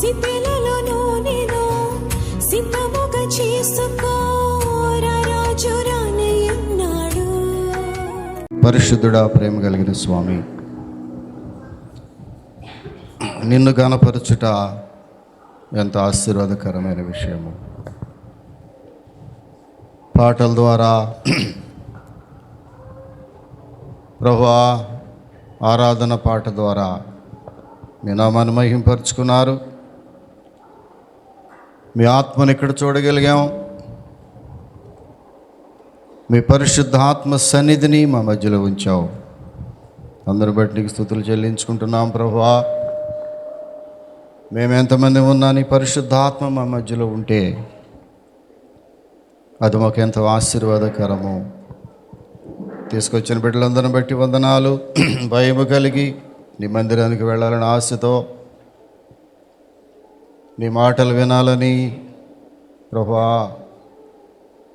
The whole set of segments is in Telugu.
సిద్ధెలలో నేను సిద్ధముగా చేసుకో రాజు రానయ్యున్నాడు. పరిశుద్ధుడా, ప్రేమ కలిగిన స్వామి, నిన్ను గణపరచుట ఎంత ఆశీర్వాదకరమైన విషయము. పాటల ద్వారా ప్రభువా, ఆరాధన పాట ద్వారా మీ నామాన్ని మహింపరుచుకున్నారు. మీ ఆత్మను ఇక్కడ చూడగలిగాం. మీ పరిశుద్ధాత్మ సన్నిధిని మా మధ్యలో ఉంచావు. అందరి బట్టి నీకు స్తుతులు చెల్లించుకుంటున్నాం ప్రభువా. మేము ఎంతమంది ఉన్నా నీ పరిశుద్ధాత్మ మా మధ్యలో ఉంటే అది మాకు ఎంతో ఆశీర్వాదకరము. తీసుకొచ్చిన బిడ్డలందరిని బట్టి వందనాలు. భయము కలిగి నీ మందిరానికి వెళ్ళాలని ఆశతో, నీ మాటలు వినాలని ప్రభువా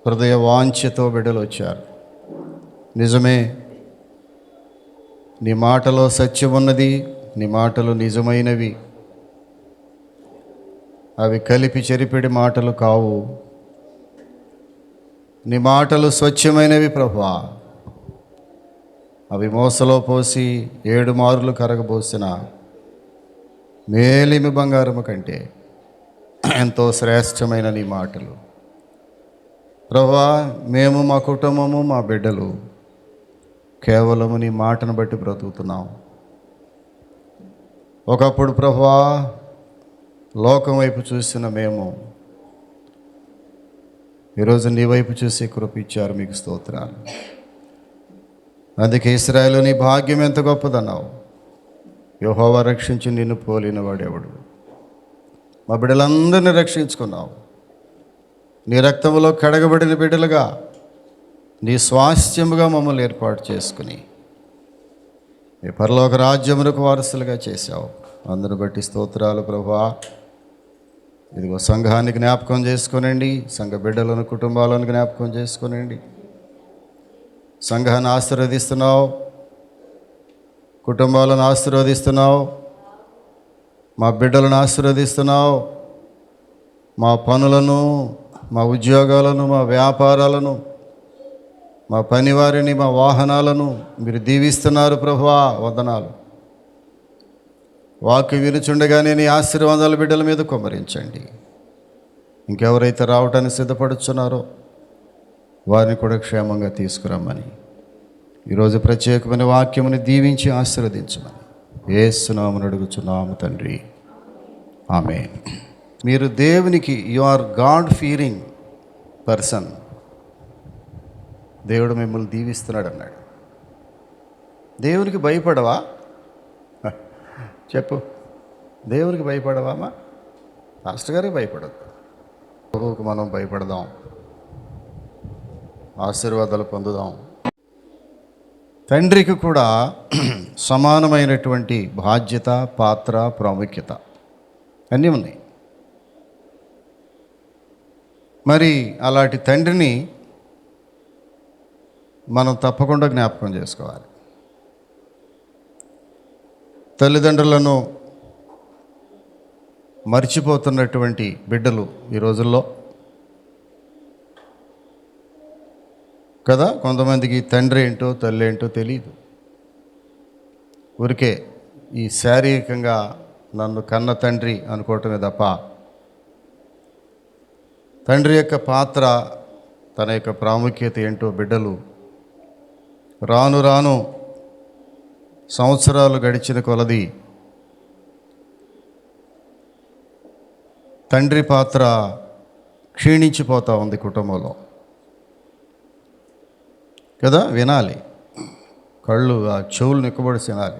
హృదయ వాంఛతో బిడ్డలు వచ్చారు. నిజమే, నీ మాటలో సత్యం ఉన్నది. నీ మాటలు నిజమైనవి. అవి కలిపి చెరిపిడి మాటలు కావు. నీ మాటలు స్వచ్ఛమైనవి ప్రభువా. అవి మోసలో పోసి 7 మారులు కరగబోసిన మేలిమి బంగారము కంటే ఎంతో శ్రేష్టమైన నీ మాటలు ప్రభువా. మేము, మా కుటుంబము, మా బిడ్డలు కేవలము నీ మాటను బట్టి బ్రతుకుతున్నాం. ఒకప్పుడు ప్రభువా లోకం వైపు చూసిన మేము ఈరోజు నీ వైపు చూసి కృప ఇచ్చారు. మీకు స్తోత్రాలు. అందుకే ఇశ్రాయేలు, నీ భాగ్యం ఎంత గొప్పదన్నావు. యెహోవా రక్షించి నిన్ను పోలిన వాడెవడు. మా బిడ్డలందరినీ రక్షించుకున్నావు. నీ రక్తంలో కడగబడిన బిడ్డలుగా నీ స్వాస్థ్యముగా మమ్మల్ని ఏర్పాటు చేసుకుని నీ పరలోక రాజ్యమునకు వారసులుగా చేశావు. అందరిని బట్టి స్తోత్రాలు ప్రభువా. ఇదిగో సంఘాన్ని జ్ఞాపకం చేసుకొనండి. సంఘ బిడ్డలను, కుటుంబాలను జ్ఞాపకం చేసుకొనండి. సంఘాన్ని ఆశీర్వదిస్తున్నావు, కుటుంబాలను ఆశీర్వదిస్తున్నావు, మా బిడ్డలను ఆశీర్వదిస్తున్నావు. మా పనులను, మా ఉద్యోగాలను, మా వ్యాపారాలను, మా పనివారిని, మా వాహనాలను మీరు దీవిస్తున్నారు ప్రభువా. వందనాలు. వాక్యం వినుచుండగానే నీ ఆశీర్వాదాలు బిడ్డల మీద కుమ్మరించండి. ఇంకెవరైతే రావటానికి సిద్ధపడుచున్నారో వారిని కూడా క్షేమంగా తీసుకురమ్మని, ఈరోజు ప్రత్యేకమైన వాక్యముని దీవించి ఆశీర్వదించమని యేసు నామమున అడుగుచున్నాము తండ్రి, ఆమేన్. మీరు దేవునికి, you are God fearing person. దేవుడు మిమ్మల్ని దీవిస్తున్నాడు అన్నాడు. దేవునికి భయపడవా? చెప్పు, దేవునికి భయపడవామా? పాస్టర్ గారికి భయపడదు. ప్రభువుకు మనం భయపడదాం, ఆశీర్వాదాలు పొందుదాం. తండ్రికి కూడా సమానమైనటువంటి బాధ్యత, పాత్ర, ప్రాముఖ్యత అన్నీ ఉన్నాయి. మరి అలాంటి తండ్రిని మనం తప్పకుండా జ్ఞాపకం చేసుకోవాలి. తల్లిదండ్రులను మర్చిపోతున్నటువంటి బిడ్డలు ఈ రోజుల్లో కదా. కొంతమందికి తండ్రి ఏంటో తల్లి ఏంటో తెలియదు. ఊరికే ఈ శారీరకంగా నన్ను కన్న తండ్రి అనుకోవటమే తప్ప తండ్రి యొక్క పాత్ర, తన యొక్క ప్రాముఖ్యత ఏంటో బిడ్డలు రాను రాను సంవత్సరాలు గడిచిన కొలది తండ్రి పాత్ర క్షీణించిపోతూ ఉంది కుటుంబంలో కదా. వినాలి, కళ్ళు, ఆ చెవులు నిక్కబడి వినాలి.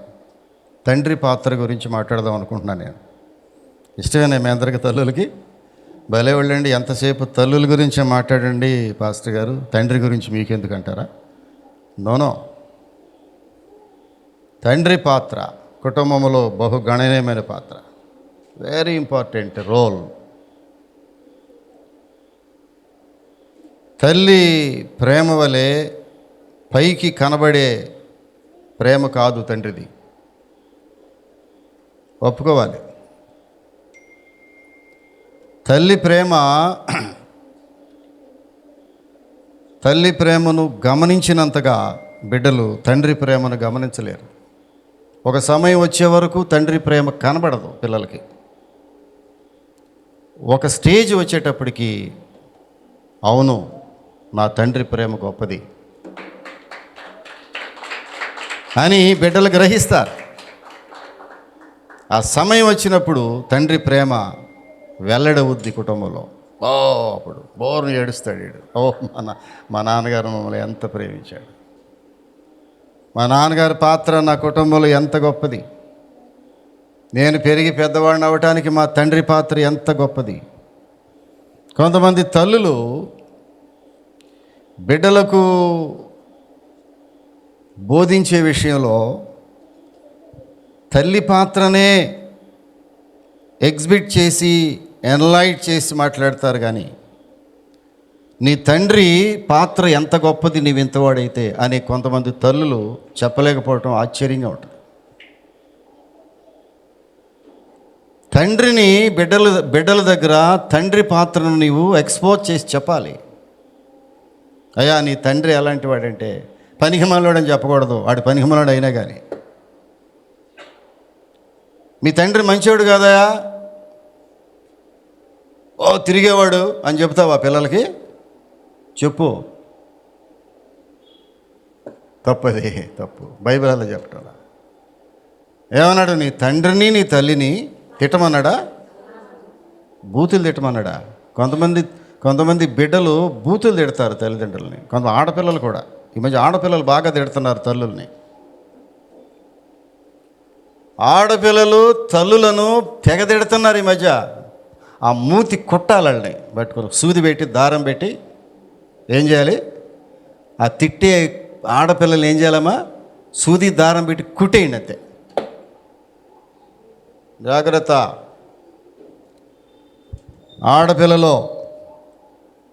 తండ్రి పాత్ర గురించి మాట్లాడదాం అనుకుంటున్నాను నేను. ఇష్టమేనా మీ అందరికి తల్లులకి? భలే వెళ్ళండి, ఎంతసేపు తల్లుల గురించే మాట్లాడండి పాస్టర్ గారు, తండ్రి గురించి మీకెందుకు అంటారా? నోనో, తండ్రి పాత్ర కుటుంబంలో బహుగణనీయమైన పాత్ర, వెరీ ఇంపార్టెంట్ రోల్. తల్లి ప్రేమ వలె పైకి కనబడే ప్రేమ కాదు తండ్రిది. ఒప్పుకోవాలి. తల్లి ప్రేమను గమనించినంతగా బిడ్డలు తండ్రి ప్రేమను గమనించలేరు. ఒక సమయం వచ్చే వరకు తండ్రి ప్రేమ కనబడదు పిల్లలకి. ఒక స్టేజ్ వచ్చేటప్పటికి అవును నా తండ్రి ప్రేమ గొప్పది అని బిడ్డలు గ్రహిస్తారు. ఆ సమయం వచ్చినప్పుడు తండ్రి ప్రేమ వెల్లడవుద్ది కుటుంబంలో. అప్పుడు బోర్ను ఏడుస్తాడు వీడు. మా నాన్నగారు మమ్మల్ని ఎంత ప్రేమించాడు, మా నాన్నగారి పాత్ర నా కుటుంబంలో ఎంత గొప్పది, నేను పెరిగి పెద్దవాడిని అవ్వటానికి మా తండ్రి పాత్ర ఎంత గొప్పది. కొంతమంది తల్లులు బిడ్డలకు బోధించే విషయంలో తల్లి పాత్రనే ఎగ్జిబిట్ చేసి ఎన్లైట్ చేసి మాట్లాడతారు. కానీ నీ తండ్రి పాత్ర ఎంత గొప్పది నీవు ఇంతవాడైతే అని కొంతమంది తల్లులు చెప్పలేకపోవటం ఆశ్చర్యంగా ఉంటుంది. తండ్రిని బిడ్డల దగ్గర తండ్రి పాత్రను నీవు ఎక్స్పోజ్ చేసి చెప్పాలి. అయ్యా నీ తండ్రి ఎలాంటి వాడంటే పనికిమాలోడని చెప్పకూడదు, వాడు పనికిమాలోడు అయినా కానీ. మీ తండ్రి మంచివాడు కాదయా, తిరిగేవాడు అని చెప్తావా పిల్లలకి? చెప్పు. తప్పది, తప్పు. బైబిల్ అలా చెప్పటం. ఏమన్నాడు? నీ తండ్రిని నీ తల్లిని తిట్టమన్నాడా? బూతులు తిట్టమన్నాడా? కొంతమంది బిడ్డలు బూతులు తిడతారు తల్లిదండ్రులని. కొంత ఆడపిల్లలు కూడా. ఈ మధ్య ఆడపిల్లలు బాగా తిడుతున్నారు తల్లుల్ని. ఆడపిల్లలు తల్లులను తెగ తిడుతున్నారు ఈ మధ్య. ఆ మూతి కొట్టాలని పట్టుకుని సూది పెట్టి దారం పెట్టి ఏం చేయాలి? ఆ తిట్టే ఆడపిల్లలు ఏం చేయాలమ్మా? సూది దారం పెట్టి కుట్టేయండి అంతే. జాగ్రత్త. ఆడపిల్లలో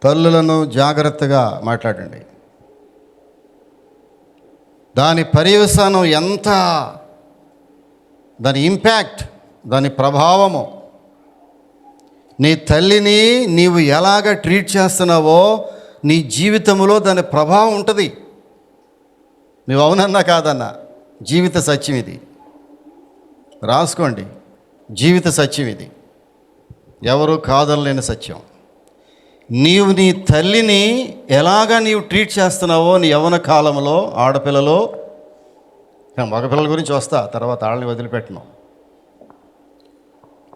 తల్లులను జాగ్రత్తగా మాట్లాడండి. దాని పర్యవసానం ఎంత, దాని ఇంపాక్ట్, దాని ప్రభావము. నీ తల్లిని నీవు ఎలాగ ట్రీట్ చేస్తున్నావో నీ జీవితంలో దాని ప్రభావం ఉంటుంది. నువ్వు అవునన్నా కాదన్నా జీవిత సత్యం ఇది. రాసుకోండి, జీవిత సత్యం ఇది, ఎవరు కాదనలేని సత్యం. నీవు నీ తల్లిని ఎలాగా నీవు ట్రీట్ చేస్తున్నావో నీ యవ్వన కాలంలో, ఆడపిల్లలో, మగపిల్లల గురించి వస్తా తర్వాత, వాళ్ళని వదిలిపెట్టను.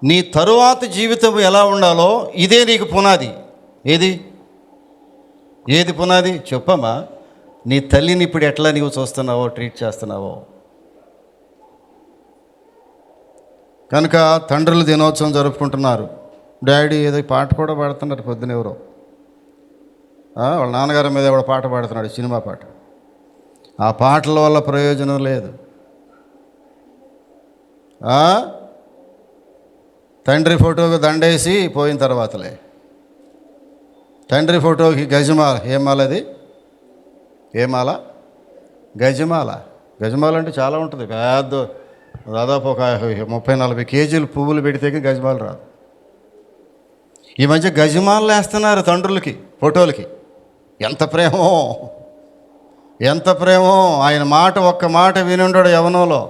నీ తరువాత జీవితం ఎలా ఉండాలో ఇదే నీకు పునాది. ఏది పునాది చెప్పమ్మా? నీ తల్లిని ఇప్పుడు ఎట్లా నీవు చూస్తున్నావో, ట్రీట్ చేస్తున్నావో. కనుక తండ్రుల దినోత్సవం జరుపుకుంటున్నారు. డాడీ ఏదో పాట కూడా పాడుతున్నారు పొద్దున. ఎవరో వాళ్ళ నాన్నగారి మీద ఎవడో పాట పాడుతున్నాడు, సినిమా పాట. ఆ పాటల వల్ల ప్రయోజనం లేదు. తండ్రి ఫోటోకి దండేసి పోయిన తర్వాతలే. తండ్రి ఫోటోకి గజమాల. ఏమాలది? ఏమాల? గజమాల. గజమాల అంటే చాలా ఉంటుంది, పెద్ద, దాదాపు ఒక 30-40 కేజీలు పువ్వులు పెడితే గజమాల రాదు. ఈ మధ్య గజమాలు వేస్తున్నారు తండ్రులకి ఫోటోలకి. ఎంత ప్రేమో, ఎంత ప్రేమో. ఆయన మాట, ఒక్క మాట వినుండడు యవ్వనంలో.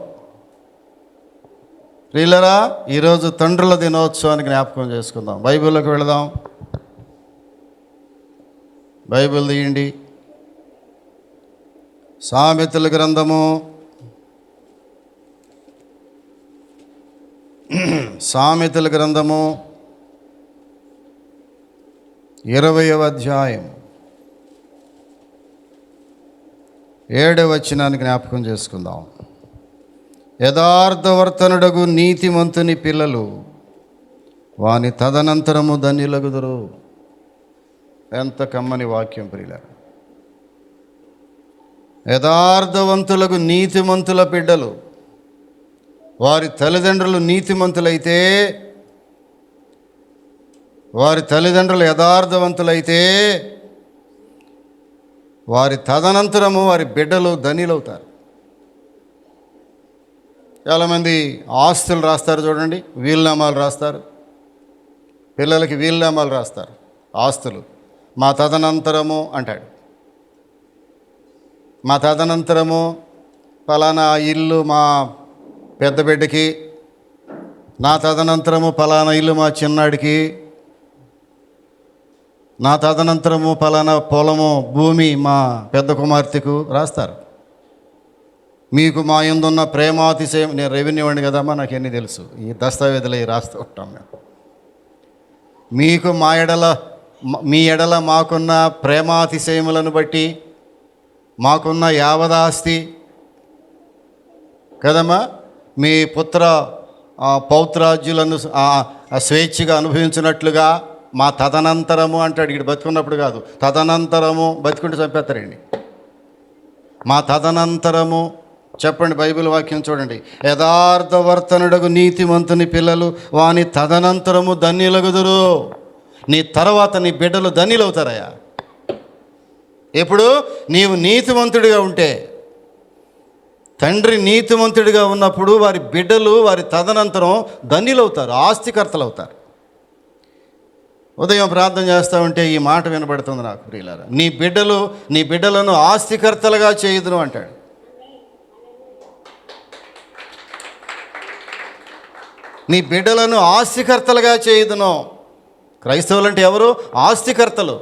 ప్రియులరా, ఈరోజు తండ్రుల దినోత్సవాన్ని జ్ఞాపకం చేసుకుందాం. బైబిల్లోకి వెళదాం. బైబిల్ తీయండి. సామెతల గ్రంథము, సామెతల గ్రంథము 20వ అధ్యాయం 7వ వచనాన్ని జ్ఞాపకం చేసుకుందాం. యథార్థవర్తనుడగు నీతిమంతుని పిల్లలు వాని తదనంతరము ధన్యులగుదురు. ఎంత కమ్మని వాక్యం ప్రియులారా. యథార్థవంతులకు నీతిమంతుల బిడ్డలు, వారి తల్లిదండ్రులు నీతిమంతులైతే, వారి తల్లిదండ్రులు యథార్థవంతులైతే వారి తదనంతరము వారి బిడ్డలు ధనిలవుతారు. చాలామంది ఆస్తులు రాస్తారు చూడండి, వీలునామాలు రాస్తారు. పిల్లలకి వీలునామాలు రాస్తారు, ఆస్తులు. మా తదనంతరము అంటాడు. మా తదనంతరము ఫలానా ఇల్లు మా పెద్ద బిడ్డకి, నా తదనంతరము ఫలానా ఇల్లు మా చిన్నాడికి, నా తదనంతరము ఫలానా పొలము భూమి మా పెద్ద కుమార్తెకు రాస్తారు. మీకు మా యందున్న ప్రేమాతిశయం, నేను రెవెన్యూ వాడిని కదమ్మా, నాకు ఎన్ని తెలుసు, ఈ దస్తావేజులు అవి రాస్తూ ఉంటాం మేము. మీకు మీ ఎడల మాకున్న ప్రేమాతిశయములను బట్టి మాకున్న యావదాస్తి కదమ్మా, మీ పౌత్రాజ్యులను స్వేచ్ఛగా అనుభవించినట్లుగా మా తదనంతరము అంటాడు. ఇక్కడ బతుకున్నప్పుడు కాదు, తదనంతరము, బతుకుంటే చంపేస్తారండి. మా తదనంతరము చెప్పండి, బైబిల్ వాక్యం చూడండి. యథార్థవర్తనుడగు నీతిమంతుని పిల్లలు వాని తదనంతరము ధన్యులగుదురు. నీ తర్వాత నీ బిడ్డలు ధన్యులవుతారయ్యా. ఎప్పుడు నీవు నీతిమంతుడిగా ఉంటే, తండ్రి నీతిమంతుడిగా ఉన్నప్పుడు వారి బిడ్డలు వారి తదనంతరం ధన్యులవుతారు, ఆస్తికర్తలు అవుతారు. ఉదయం ప్రార్థన చేస్తూ ఉంటే ఈ మాట వినబడుతుంది నాకు, ప్రియులారా, నీ బిడ్డలను ఆస్తికర్తలుగా చేయుదును అంటాడు. నీ బిడ్డలను ఆస్తికర్తలుగా చేయుదును. క్రైస్తవులు అంటే ఎవరు? ఆస్తికర్తలు.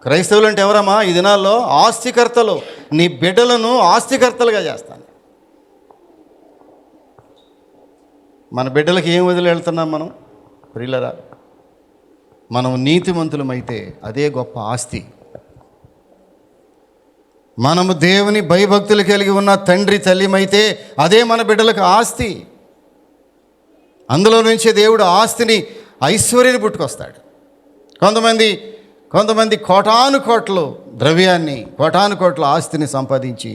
క్రైస్తవులు అంటే ఎవరమ్మా ఈ దినాల్లో? ఆస్తికర్తలు. నీ బిడ్డలను ఆస్తికర్తలుగా చేస్తాను. మన బిడ్డలకి ఏం వదిలి వెళ్తున్నాం మనం? ప్రియులరా, మనం నీతిమంతులమైతే అదే గొప్ప ఆస్తి. మనము దేవుని భయభక్తులు కలిగి ఉన్న తండ్రి తల్లిమైతే అదే మన బిడ్డలకు ఆస్తి. అందులో నుంచే దేవుడు ఆస్తిని, ఐశ్వర్యాన్ని పుట్టుకొస్తాడు. కొంతమంది కోటాను కోట్ల ద్రవ్యాన్ని, కోటాను కోట్ల ఆస్తిని సంపాదించి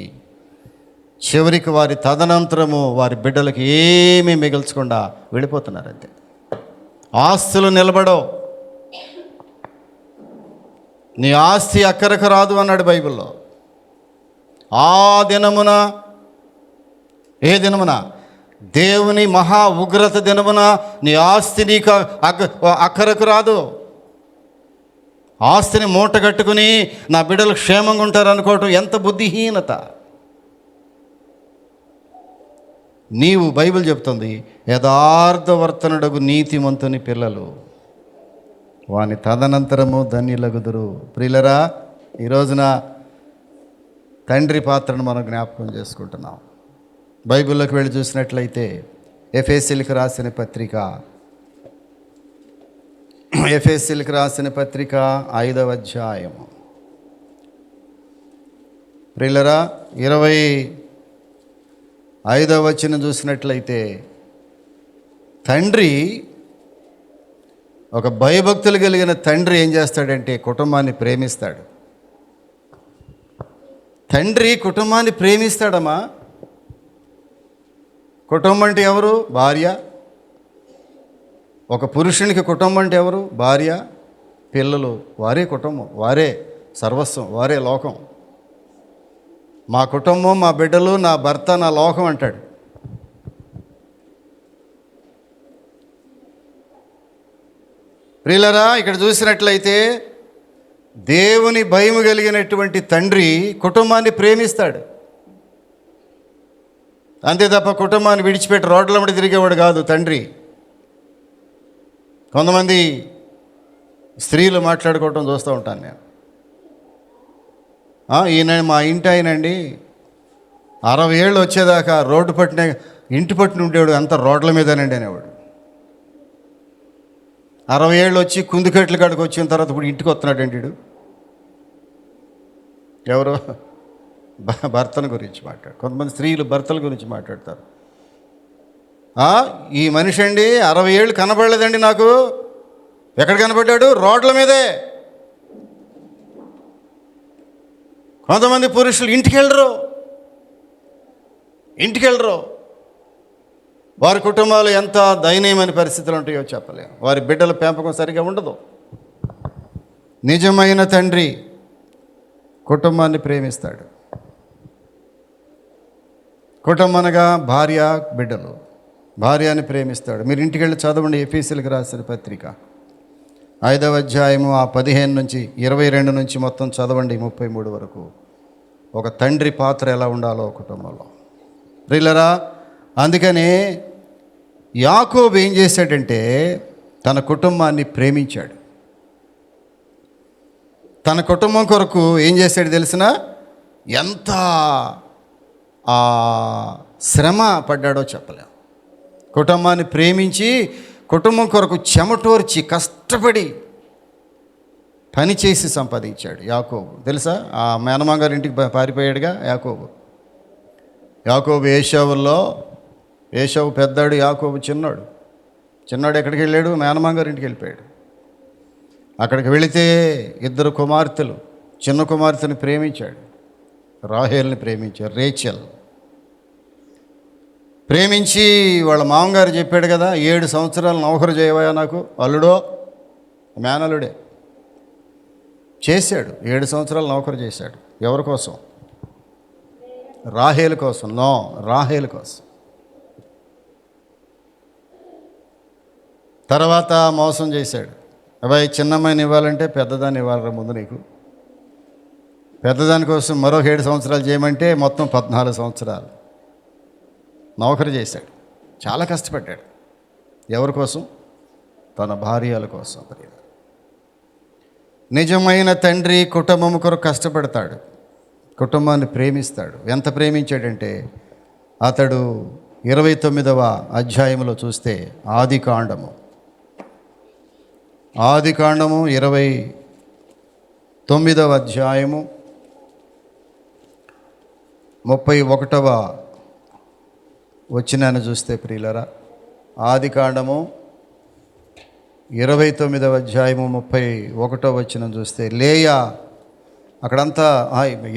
చివరికి వారి తదనంతరము వారి బిడ్డలకు ఏమీ మిగల్చకుండా వెళ్ళిపోతున్నారు. అంతే, ఆస్తులు నిలబడవు. నీ ఆస్తి అక్కరకు రాదు అన్నాడు బైబిల్లో. ఆ దినమున, ఏ దినమున? దేవుని మహా ఉగ్రత దినమున నీ ఆస్తి నీకు అక్కరకు రాదు. ఆస్తిని మూట కట్టుకుని నా బిడ్డలు క్షేమంగా ఉంటారు అనుకోవటం ఎంత బుద్ధిహీనత. నీవు, బైబిల్ చెప్తుంది, యథార్థవర్తనుడగు నీతిమంతుని పిల్లలు వాని తదనంతరము ధన్యులగుదురు. ప్రియులరా, ఈ రోజున తండ్రి పాత్రను మనం జ్ఞాపకం చేసుకుంటున్నాం. బైబిల్లోకి వెళ్ళి చూసినట్లయితే ఎఫెసీయులకు రాసిన పత్రిక 5వ అధ్యాయము, ప్రియులరా 25వ వచనం చూసినట్లయితే, తండ్రి, ఒక భయభక్తులు కలిగిన తండ్రి ఏం చేస్తాడంటే కుటుంబాన్ని ప్రేమిస్తాడు. తండ్రి కుటుంబాన్ని ప్రేమిస్తాడమ్మా. కుటుంబం అంటే ఎవరు? భార్య. ఒక పురుషునికి కుటుంబం అంటే ఎవరు? భార్య, పిల్లలు. వారే కుటుంబం, వారే సర్వస్వం, వారే లోకం. మా కుటుంబం, మా బిడ్డలు, నా భర్త, నా లోకం అంటాడు. ప్రియులరా, ఇక్కడ చూసినట్లయితే దేవుని భయము కలిగినటువంటి తండ్రి కుటుంబాన్ని ప్రేమిస్తాడు. అంతే తప్ప కుటుంబాన్ని విడిచిపెట్టి రోడ్ల మీద తిరిగేవాడు కాదు తండ్రి. కొంతమంది స్త్రీలు మాట్లాడుకోవటం చూస్తూ ఉంటాను నేను. ఈయన మా ఇంటి ఆయనండి 60 ఏళ్ళు వచ్చేదాకా ఇంటి పట్టున ఉండేవాడు, అంత రోడ్ల మీదనండి అనేవాడు. 60 ఏళ్ళు వచ్చి కుందుకట్ల కాడికి వచ్చిన తర్వాత ఇప్పుడు ఇంటికి వస్తున్నాడండి వీడు. ఎవరు? భర్తల గురించి మాట్లాడు. కొంతమంది స్త్రీలు భర్తల గురించి మాట్లాడతారు. ఈ మనిషి అండి 60 ఏళ్ళు కనబడలేదండి నాకు. ఎక్కడ కనబడ్డాడు? రోడ్ల మీదే. కొంతమంది పురుషులు ఇంటికి వెళ్ళరు. వారి కుటుంబాలు ఎంత దయనీయమైన పరిస్థితులు ఉంటాయో చెప్పలేము. వారి బిడ్డల పెంపకం సరిగా ఉండదు. నిజమైన తండ్రి కుటుంబాన్ని ప్రేమిస్తాడు. కుటుంబం అనగా భార్య, బిడ్డలు. భార్యని ప్రేమిస్తాడు. మీరు ఇంటికి వెళ్ళి చదవండి ఎఫెసీయులకు రాసిన పత్రిక 5వ అధ్యాయము 15 నుంచి 22 నుంచి మొత్తం చదవండి 33 వరకు. ఒక తండ్రి పాత్ర ఎలా ఉండాలో కుటుంబంలో. ప్రియులరా, అందుకనే యాకోబు ఏం చేశాడంటే తన కుటుంబాన్ని ప్రేమించాడు. తన కుటుంబం కొరకు ఏం చేశాడు తెలిసిన? ఎంత శ్రమ పడ్డాడో చెప్పలేం. కుటుంబాన్ని ప్రేమించి కుటుంబం కొరకు చెమటోర్చి కష్టపడి పని చేసి సంపాదించాడు యాకోబు. తెలుసా? ఆ మేనమామ గారి ఇంటికి పారిపోయాడుగా యాకోబు. ఏశావు పెద్దాడు, యాకోబు చిన్నాడు. ఎక్కడికి వెళ్ళాడు? మేనమామ గారి ఇంటికి వెళ్ళిపోయాడు. అక్కడికి వెళితే 2 కుమార్తెలు. చిన్న కుమార్తెని ప్రేమించాడు, రాహేల్ని ప్రేమించాడు, రేచల్ ప్రేమించి వాళ్ళ మామగారు చెప్పాడు కదా, 7 సంవత్సరాలు నౌకరు చేయవా నాకు, అల్లుడో మేనల్లుడే. చేశాడు, 7 సంవత్సరాలు నౌకరు చేశాడు. ఎవరి కోసం? రాహేలు కోసం. రాహేలు కోసం. తర్వాత మోసం చేశాడు. అబ్బాయి, చిన్నమ్మాయిని ఇవ్వాలంటే పెద్దదాన్ని ఇవ్వాలరా ముందు నీకు. పెద్దదాని కోసం మరో 7 సంవత్సరాలు చేయమంటే మొత్తం 14 సంవత్సరాలు నౌకరు చేశాడు. చాలా కష్టపడ్డాడు. ఎవరి కోసం? తన భార్యల కోసం. నిజమైన తండ్రి కుటుంబం కొరకు కష్టపడతాడు, కుటుంబాన్ని ప్రేమిస్తాడు. ఎంత ప్రేమించాడంటే అతడు 29వ అధ్యాయంలో చూస్తే ఆదికాండము 29వ అధ్యాయము 31వ వచనాన్ని చూస్తే ప్రియులరా, ఆదికాండము 29వ అధ్యాయము 31వ వచనం చూస్తే లేయా, అక్కడంతా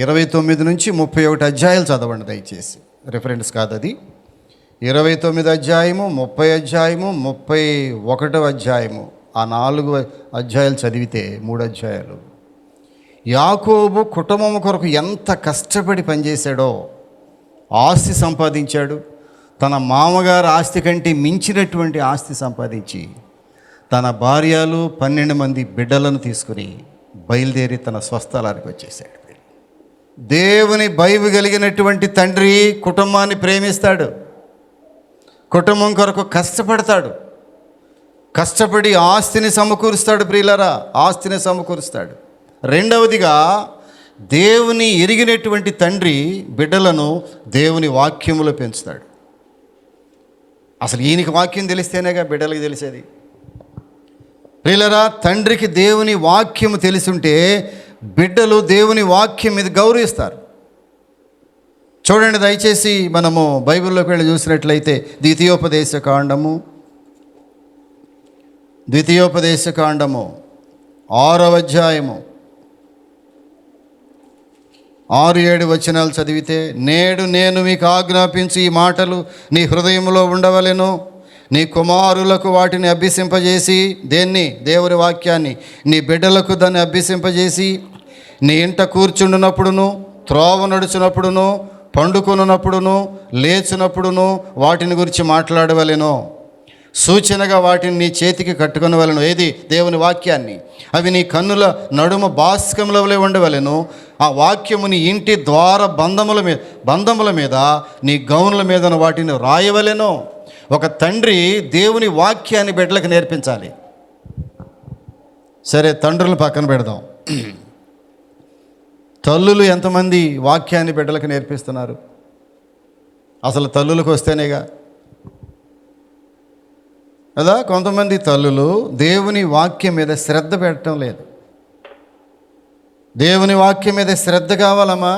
29 నుంచి 31 అధ్యాయాలు చదవండి దయచేసి, రిఫరెన్స్ కాదు అది. 29 అధ్యాయము, 30 అధ్యాయము, 31వ అధ్యాయము, ఆ 4 అధ్యాయాలు చదివితే 3 అధ్యాయాలు యాకోబు కుటుంబం కొరకు ఎంత కష్టపడి పనిచేశాడో. ఆస్తి సంపాదించాడు. తన మామగారు ఆస్తి కంటే మించినటువంటి ఆస్తి సంపాదించి తన భార్యలు 12 మంది బిడ్డలను తీసుకుని బయలుదేరి తన స్వస్థలానికి వచ్చేసాడు. దేవుని భయము కలిగినటువంటి తండ్రి కుటుంబాన్ని ప్రేమిస్తాడు, కుటుంబం కొరకు కష్టపడతాడు, కష్టపడి ఆస్తిని సమకూరుస్తాడు. ప్రియులరా, ఆస్తిని సమకూరుస్తాడు. రెండవదిగా, దేవుని ఎరిగినటువంటి తండ్రి బిడ్డలను దేవుని వాక్యములో పెంచుతాడు. అసలు ఈయనకి వాక్యం తెలిస్తేనేగా బిడ్డలకి తెలిసేది. ప్రియులరా, తండ్రికి దేవుని వాక్యము తెలిసుంటే బిడ్డలు దేవుని వాక్యం మీద గౌరవిస్తారు. చూడండి దయచేసి, మనము బైబిల్లోకి వెళ్ళి చూసినట్లయితే ద్వితీయోపదేశ కాండము 6వ అధ్యాయము 6-7 వచనాలు చదివితే, నేడు నేను మీకు ఆజ్ఞాపించి ఈ మాటలు నీ హృదయంలో ఉండవలెను, నీ కుమారులకు వాటిని అభ్యసింపజేసి, దేవుని వాక్యాన్ని నీ బిడ్డలకు దాన్ని అభ్యసింపజేసి, నీ ఇంట కూర్చుండునప్పుడును, త్రోవ నడుచునప్పుడును, పండుకొనున్నప్పుడును, లేచినప్పుడును వాటిని గురించి మాట్లాడవలెను. సూచనగా వాటిని నీ చేతికి కట్టుకొనవలెను. ఏది? దేవుని వాక్యాన్ని. అవి నీ కన్నుల నడుమ బాస్కముల వలె ఉండవలెను. ఆ వాక్యము నీ ఇంటి ద్వార బంధముల మీద నీ గౌనుల మీద వాటిని రాయవలెను. ఒక తండ్రి దేవుని వాక్యాన్ని బిడ్డలకు నేర్పించాలి. సరే, తండ్రులు పక్కన పెడదాం. తల్లులు ఎంతమంది వాక్యాన్ని బిడ్డలకు నేర్పిస్తున్నారు? అసలు తల్లులకు వస్తేనేగా కదా. కొంతమంది తల్లులు దేవుని వాక్యం మీద శ్రద్ధ పెట్టడం లేదు. దేవుని వాక్యం మీద శ్రద్ధ కావాలమ్మా.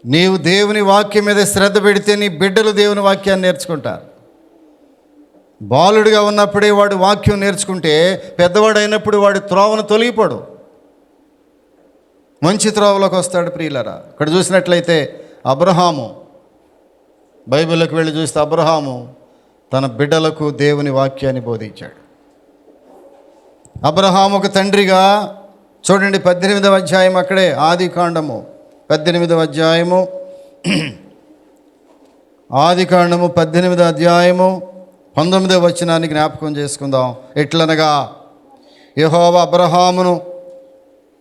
నీవు దేవుని వాక్యం మీద శ్రద్ధ పెడితే నీ బిడ్డలు దేవుని వాక్యాన్ని నేర్చుకుంటారు. బాలుడిగా ఉన్నప్పుడే వాడు వాక్యం నేర్చుకుంటే పెద్దవాడు అయినప్పుడు వాడి త్రోవను తొలగిపోడు, మంచి త్రోవలోకి వస్తాడు. ప్రియులరా, ఇక్కడ చూసినట్లయితే అబ్రహాము, బైబిల్లోకి వెళ్ళి చూస్తే అబ్రహాము తన బిడ్డలకు దేవుని వాక్యాన్ని బోధించాడు. అబ్రహాము ఒక తండ్రిగా చూడండి, 18వ అధ్యాయం, అక్కడే ఆదికాండము 18వ అధ్యాయము ఆదికాండము 18వ అధ్యాయము 19వ వచనాన్ని జ్ఞాపకం చేసుకుందాం. ఎట్లనగా యెహోవా అబ్రహామును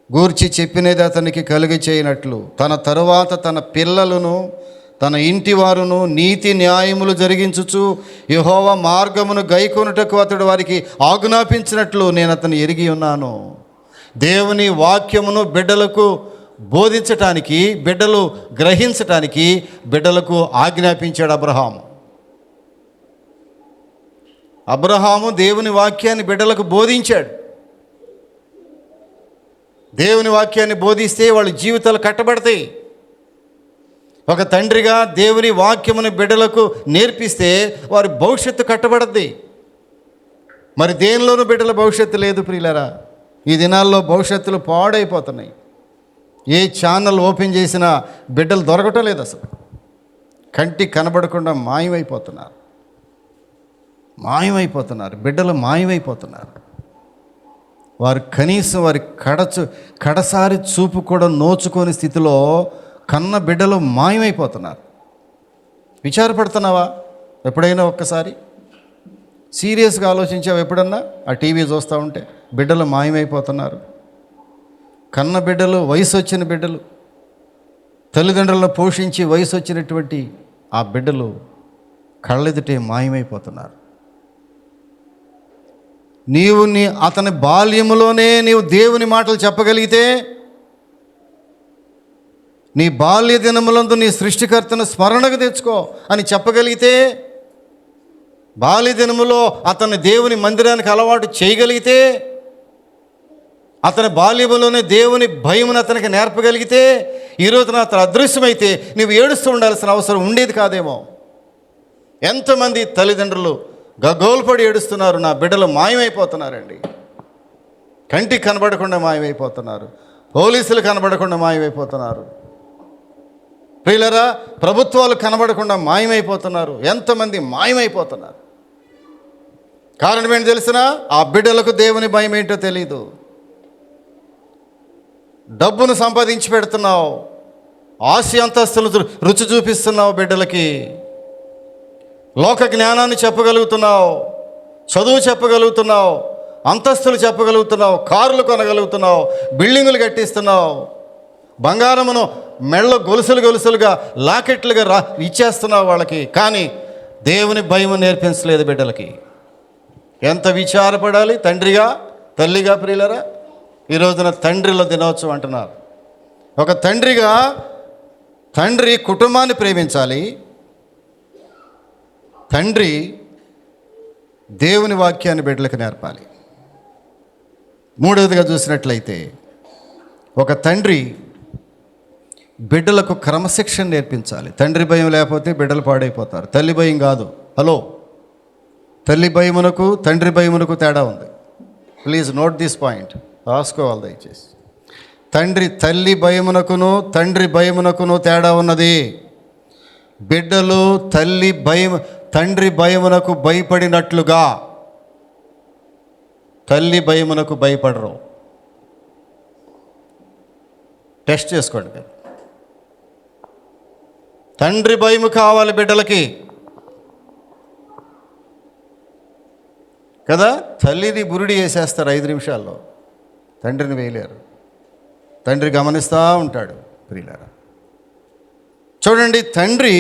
గూర్చి చెప్పినది అతనికి కలుగ చేయనట్లు తన తరువాత తన పిల్లలను తన ఇంటి వారును నీతి న్యాయములు జరిగించుచు యెహోవా మార్గమును గైకొనుటకు అతడు వారికి ఆజ్ఞాపించినట్లు నేను అతను ఎరిగి ఉన్నాను. దేవుని వాక్యమును బిడ్డలకు బోధించటానికి, బిడ్డలు గ్రహించటానికి బిడ్డలకు ఆజ్ఞాపించాడు అబ్రహాము దేవుని వాక్యాన్ని బిడ్డలకు బోధించాడు. దేవుని వాక్యాన్ని బోధిస్తే వాళ్ళ జీవితాలు కట్టబడతాయి. ఒక తండ్రిగా దేవుని వాక్యమును బిడ్డలకు నేర్పిస్తే వారి భవిష్యత్తు కట్టబడద్ది. మరి దేనిలోనూ బిడ్డల భవిష్యత్తు లేదు ప్రియులారా. ఈ దినాల్లో భవిష్యత్తులు పాడైపోతున్నాయి. ఏ ఛానల్ ఓపెన్ చేసినా బిడ్డలు దొరకటం లేదు. అసలు కంటికి కనబడకుండా మాయమైపోతున్నారు బిడ్డలు మాయమైపోతున్నారు. వారు కనీసం వారి కడసారి చూపు కూడా నోచుకోని స్థితిలో కన్న బిడ్డలు మాయమైపోతున్నారు. విచారపడుతున్నావా ఎప్పుడైనా? ఒక్కసారి సీరియస్గా ఆలోచించావు ఎప్పుడన్నా? ఆ టీవీ చూస్తూ ఉంటే బిడ్డలు మాయమైపోతున్నారు. కన్న బిడ్డలు, వయసు వచ్చిన బిడ్డలు, తల్లిదండ్రులను పోషించి వయసు వచ్చినటువంటి ఆ బిడ్డలు కళ్ళెదుటే మాయమైపోతున్నారు. నీవు అతని బాల్యములోనే నీవు దేవుని మాటలు చెప్పగలిగితే, నీ బాల్య దినములందు నీ సృష్టికర్తను స్మరణకు తెచ్చుకో అని చెప్పగలిగితే, బాల్య దినములో అతన్ని దేవుని మందిరానికి అలవాటు చేయగలిగితే, అతని బాల్యములోనే దేవుని భయమును అతనికి నేర్పగలిగితే, ఈరోజున అతను అదృశ్యమైతే నీవు ఏడుస్తూ ఉండాల్సిన అవసరం ఉండేది కాదేమో. ఎంతమంది తల్లిదండ్రులు గగ్గోల్పడి ఏడుస్తున్నారు, నా బిడ్డలు మాయమైపోతున్నారండి. కంటికి కనబడకుండా మాయమైపోతున్నారు, పోలీసులు కనబడకుండా మాయమైపోతున్నారు, ప్రియులరా ప్రభుత్వాలు కనబడకుండా మాయమైపోతున్నారు. ఎంతమంది మాయమైపోతున్నారు. కారణం ఏంటి తెలిసినా? ఆ బిడ్డలకు దేవుని భయం ఏంటో తెలీదు. డబ్బును సంపాదించి పెడుతున్నావు, ఆశ అంతస్తులు రుచి చూపిస్తున్నావు బిడ్డలకి, లోక జ్ఞానాన్ని చెప్పగలుగుతున్నావు, చదువు చెప్పగలుగుతున్నావు, అంతస్తులు చెప్పగలుగుతున్నావు, కార్లు కొనగలుగుతున్నావు, బిల్డింగులు కట్టిస్తున్నావు, బంగారమును మెళ్ళ గొలుసులుగా లాకెట్లుగా ఇచ్చేస్తున్నావు వాళ్ళకి. కానీ దేవుని భయము నేర్పించలేదు బిడ్డలకి. ఎంత విచారపడాలి తండ్రిగా, తల్లిగా. ప్రియులరా, ఈ రోజున తండ్రిల దినోత్సవం అంటున్నారు. ఒక తండ్రిగా తండ్రి కుటుంబాన్ని ప్రేమించాలి. తండ్రి దేవుని వాక్యాన్ని బిడ్డలకు నేర్పాలి. మూడవదిగా చూసినట్లయితే, ఒక తండ్రి బిడ్డలకు క్రమశిక్షణ నేర్పించాలి. తండ్రి భయం లేకపోతే బిడ్డలు పాడైపోతారు. తల్లి భయం కాదు. హలో, తల్లి భయమునకు తండ్రి భయమునకు తేడా ఉంది. ప్లీజ్ నోట్ దిస్ పాయింట్, రాసుకోవాలి దయచేసి. తల్లి భయమునకును తండ్రి భయమునకును తేడా ఉన్నది. బిడ్డలు తండ్రి భయమునకు భయపడినట్లుగా తల్లి భయమునకు భయపడరు. టెస్ట్ చేసుకోండి మీరు. తండ్రి భయము కావాలి బిడ్డలకి కదా. తల్లిని బురుడి వేసేస్తారు 5 నిమిషాల్లో, తండ్రిని వేయలేరు. తండ్రి గమనిస్తూ ఉంటాడు. ప్రియులారా చూడండి, తండ్రి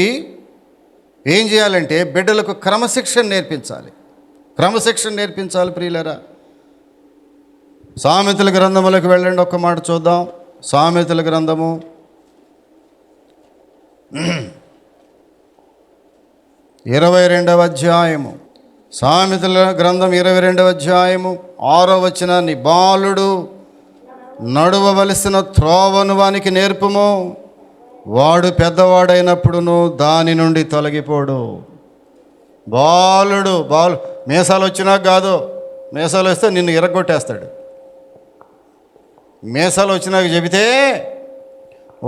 ఏం చేయాలంటే బిడ్డలకు క్రమశిక్షణ నేర్పించాలి. ప్రియులారా, సామెతల గ్రంథములకు వెళ్ళండి, ఒక్క మాట చూద్దాం. సామెతల గ్రంథము 22వ అధ్యాయము. సామెతల గ్రంథం 22వ అధ్యాయము 6వ వచనాన్ని, బాలుడు నడువవలసిన త్రోవను వానికి నేర్పుము, వాడు పెద్దవాడైనప్పుడును దాని నుండి తొలగిపోడు. బాలుడు మీసాలు వచ్చినా కాదు, మీసాలు వస్తే నిన్ను ఇరగొట్టేస్తాడు. మీసాలు వచ్చినాక చెబితే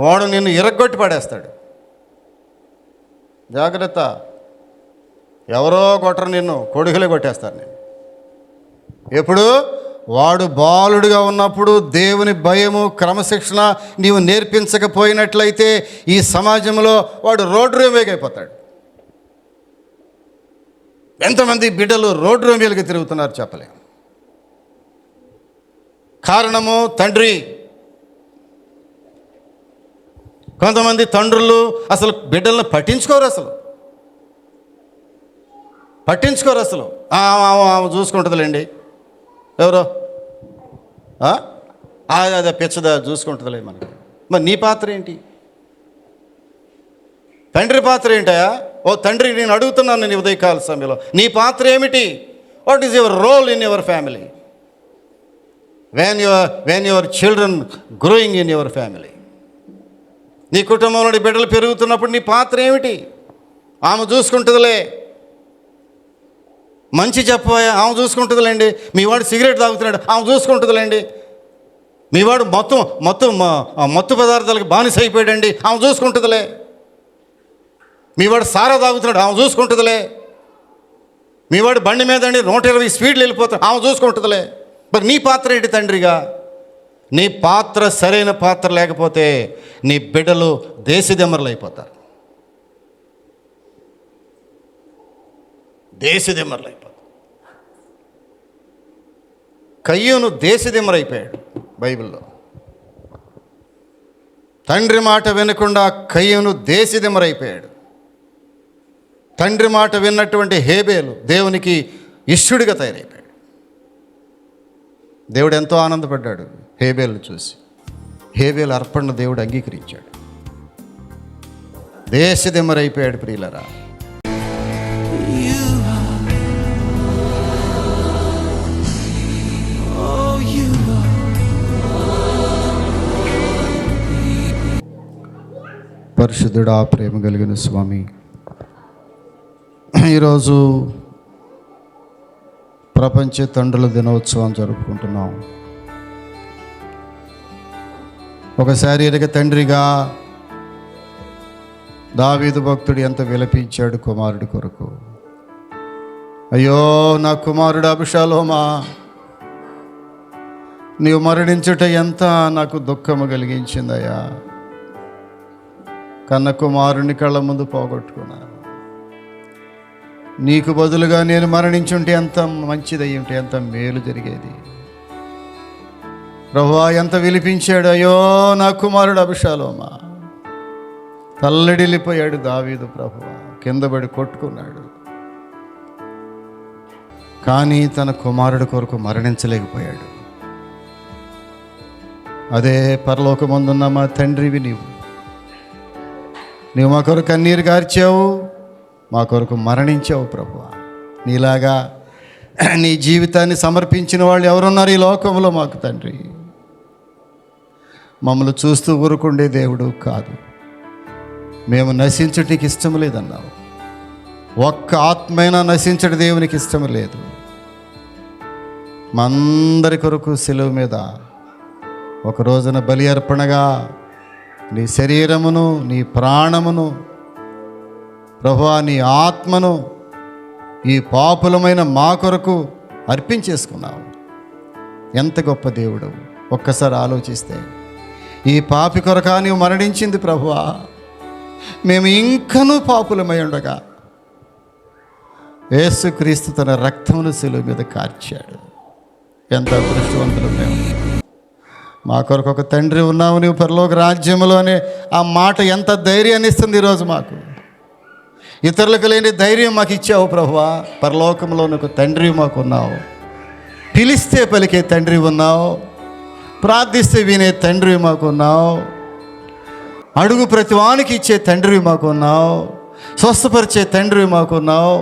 వాడు నిన్ను ఇరగొట్టి పడేస్తాడు. జాగ్రత్త, ఎవరో కొట్టరు నిన్ను, కొడుకులే కొట్టేస్తారు నేను. ఎప్పుడు? వాడు బాలుడుగా ఉన్నప్పుడు దేవుని భయము క్రమశిక్షణ నీవు నేర్పించకపోయినట్లయితే ఈ సమాజంలో వాడు రోడ్డు రేవేగైపోతాడు. ఎంతమంది బిడ్డలు రోడ్డు రోమియోలుగా తిరుగుతున్నారు చెప్పలేం. కారణము తండ్రి. కొంతమంది తండ్రులు అసలు బిడ్డలను పట్టించుకోరు అసలు. చూసుకుంటుందిలేండి, ఎవరో అదే పిచ్చదా చూసుకుంటుందిలే మనకి. మరి నీ పాత్ర ఏంటి? తండ్రి పాత్ర ఏంటయా? ఓ తండ్రి, నేను అడుగుతున్నాను నేను ఉదయకాల సమయంలో, నీ పాత్ర ఏమిటి? What is your role in your family when your children growing in your family? నీ కుటుంబంలో బిడ్డలు పెరుగుతున్నప్పుడు నీ పాత్ర ఏమిటి? ఆమె చూసుకుంటుందిలే, మంచి చెప్పబోయా, ఆమె చూసుకుంటుందిలేండి. మీ వాడు సిగరెట్ తాగుతున్నాడు, ఆమె చూసుకుంటుందిలేండి. మీ వాడు మత్తు పదార్థాలకు బానిస అయిపోయాడండి, ఆమె చూసుకుంటుందిలే. మీ వాడు సారా తాగుతున్నాడు, ఆమె చూసుకుంటుందిలే. మీ వాడు బండి మీద అండి 120 స్పీడ్లు వెళ్ళిపోతాడు, ఆమె చూసుకుంటుందిలే. మరి నీ పాత్ర ఏంటి తండ్రిగా? నీ పాత్ర సరైన పాత్ర లేకపోతే నీ బిడ్డలు దేశదిమ్మరులు అయిపోతారు. కయ్యూను దేశదిమ్మరైపోయాడు బైబిల్లో. తండ్రి మాట వినకుండా కయ్యూను దేశదిమ్మరైపోయాడు. తండ్రి మాట విన్నటువంటి హేబేలు దేవునికి ఇష్టుడిగా తయారైపోయాడు. దేవుడు ఎంతో ఆనందపడ్డాడు హేబేలును చూసి. హేబేలు అర్పణను దేవుడు అంగీకరించాడు. దేశదిమ్మరైపోయాడు ప్రియులరా. పరిశుద్ధుడా, ప్రేమ కలిగిన స్వామి, ఈరోజు ప్రపంచ తండ్రుల దినోత్సవం జరుపుకుంటున్నాం. ఒక శారీరక తండ్రిగా దావీదు భక్తుడు ఎంత విలపించాడు కుమారుడి కొరకు. అయ్యో నా కుమారుడు అబషాలోమా, నీవు మరణించుట ఎంత నాకు దుఃఖము కలిగించిందయ్యా. కన్న కుమారుని కళ్ళ ముందు పోగొట్టుకున్నాను. నీకు బదులుగా నేను మరణించుంటే ఎంత మంచిదయ్యి ఉంటే ఎంత మేలు జరిగేది. ప్రభువా, ఎంత విలిపించాడు. అయ్యో నా కుమారుడు అబషాలోమా. తల్లడిల్లిపోయాడు దావీదు. ప్రభువా, కిందపడి కొట్టుకున్నాడు. కానీ తన కుమారుడి కొరకు మరణించలేకపోయాడు. అదే పరలోకమందున్న మా తండ్రివి నీవు మా కొరకు కన్నీరు గార్చావు, మా కొరకు మరణించావు. ప్రభువా, నీలాగా నీ జీవితాన్ని సమర్పించిన వాళ్ళు ఎవరున్నారు ఈ లోకంలో? మాకు తండ్రి, మమ్మల్ని చూస్తూ ఊరుకుండే దేవుడు కాదు. మేము నశించడానికి ఇష్టం లేదన్నావు. ఒక్క ఆత్మైనా నశించడం దేవునికి ఇష్టం లేదు. మా అందరి కొరకు సిలువ మీద ఒక రోజున బలి అర్పణగా నీ శరీరమును, నీ ప్రాణమును, ప్రభువా నీ ఆత్మను ఈ పాపులమైన మా కొరకు అర్పించేసుకున్నావు. ఎంత గొప్ప దేవుడు! ఒక్కసారి ఆలోచిస్తే ఈ పాపి కొరకా నీవు మరణించింది ప్రభువా. మేము ఇంకనూ పాపులమై ఉండగా యేసుక్రీస్తు తన రక్తమును శిలువ మీద కార్చాడు. ఎంత అదృష్టవంతులు మేము. మా కొరకు ఒక తండ్రి ఉన్నావు నీవు పరలోక రాజ్యములో అనే ఆ మాట ఎంత ధైర్యాన్ని ఇస్తుంది ఈరోజు మాకు. ఇతరులకు లేని ధైర్యం మాకు ఇచ్చావు ప్రభువా. పరలోకంలో ఒక తండ్రి మాకు ఉన్నావు. పిలిస్తే పలికే తండ్రి ఉన్నావు. ప్రార్థిస్తే వినే తండ్రి మాకు ఉన్నావు. అడుగు ప్రతివానికి ఇచ్చే తండ్రి మాకు ఉన్నావు. స్వస్థపరిచే తండ్రి మాకున్నావు.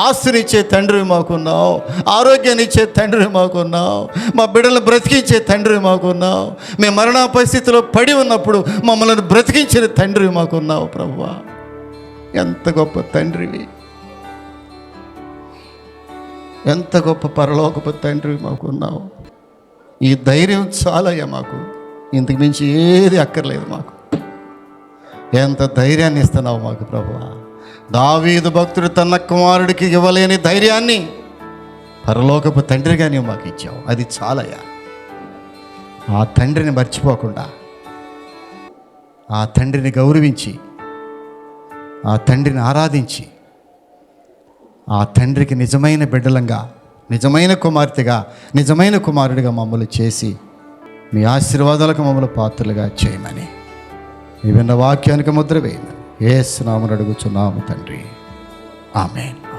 ఆస్తినిచ్చే తండ్రి మాకున్నావు. ఆరోగ్యాన్ని ఇచ్చే తండ్రి మాకున్నావు. మా బిడ్డలను బ్రతికించే తండ్రి మాకున్నావు. మేము మరణ పరిస్థితిలో పడి ఉన్నప్పుడు మమ్మల్ని బ్రతికించిన తండ్రి మాకున్నావు ప్రభువా. ఎంత గొప్ప తండ్రివి, ఎంత గొప్ప పరలోకపు తండ్రి మాకున్నావు. ఈ ధైర్యం చాలయ్యా మాకు. ఇంతకు మించి ఏది అక్కర్లేదు మాకు. ఎంత ధైర్యాన్ని ఇస్తున్నావు మాకు ప్రభువా. దావీదు భక్తుడు తన కుమారుడికి ఇవ్వలేని ధైర్యాన్ని పరలోకపు తండ్రిగా నీవు మాకు ఇచ్చావు. అది చాలయ్యా. ఆ తండ్రిని మర్చిపోకుండా, ఆ తండ్రిని గౌరవించి, ఆ తండ్రిని ఆరాధించి ఆ తండ్రికి నిజమైన బిడ్డలంగా, నిజమైన కుమార్తెగా, నిజమైన కుమారుడిగా మమ్మల్ని చేసి మీ ఆశీర్వాదాలకు మమ్మల్ని పాత్రలుగా చేయమని, మీ విన్న వాక్యానికి ముద్ర వేయమని యేసు నామమున అడుగుచున్నాము తండ్రి. ఆమేన్.